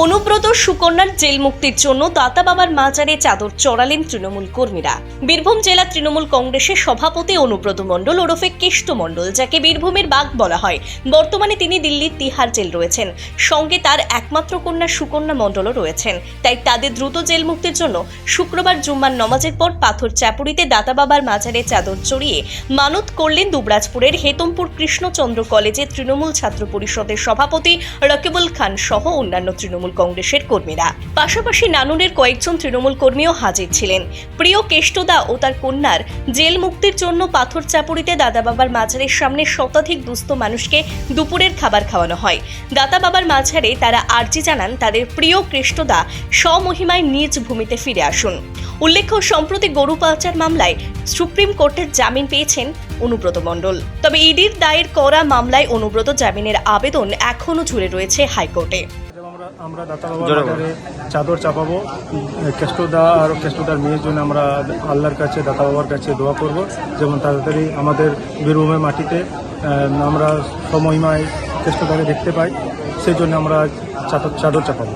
Anubrata সুকন্যার jail মুক্তির জন্য দাতা বাবার মাজারে চাদর চড়ালেন তৃণমূল কর্মীরা। বীরভূম জেলা তৃণমূল কংগ্রেসের সভাপতি অনুব্রত মণ্ডল ওরফে কেষ্ট মণ্ডল, যাকে বীরভূমের বাঘ বলা হয়, বর্তমানে তিনি দিল্লির তিহার জেল রয়েছেন। সঙ্গে তার একমাত্র কন্যা সুকন্যা মণ্ডলও রয়েছেন। তাই তাদের দ্রুত জেল মুক্তির জন্য শুক্রবার জুম্মার নমাজের পর পাথর চাপুরিতে দাতা বাবার মাজারে চাদর চড়িয়ে মানত করলেন দুবরাজপুরের হেতমপুর কৃষ্ণচন্দ্র কলেজের তৃণমূল ছাত্র পরিষদের সভাপতি রকিবুল খান সহ অন্যান্য তৃণমূল কংগ্রেসের কর্মীরা। পাশাপাশি নানুরের কয়েকজন তৃণমূল কর্মীও হাজির ছিলেন। প্রিয় কেষ্টদা ও তার কন্যার জেল মুক্তির জন্য পাথর চাপুরিতে দাতা বাবার মাজারের সামনে শতাধিক দুস্থ মানুষকে দুপুরের খাবার খাওয়ানো হয়। দাতা বাবার মাজারে তারা আর্জি জানান তাদের প্রিয় কেষ্টদা স্বমহিমায় নিজ ভূমিতে ফিরে আসুন। উল্লেখ্য, সম্প্রতি গরু পাচার মামলায় সুপ্রিম কোর্টের জামিন পেয়েছেন অনুব্রত মণ্ডল। তবে ইডির দায়ের করা মামলায় অনুব্রত জামিনের আবেদন এখনো ঝুলে রয়েছে হাইকোর্টে। আমরা দাতা বাবার মাজারে চাদর চাপাবো। কেষ্টদা আর কেষ্টদার মেয়ের জন্য আমরা আল্লাহর কাছে, দাতা বাবার কাছে দোয়া করব, যেমন তাড়াতাড়ি আমাদের বীরভূমের মাটিতে আমরা সমহিমায় কেষ্টদাকে দেখতে পাই। সেই জন্য আমরা চাদর চাপাবো।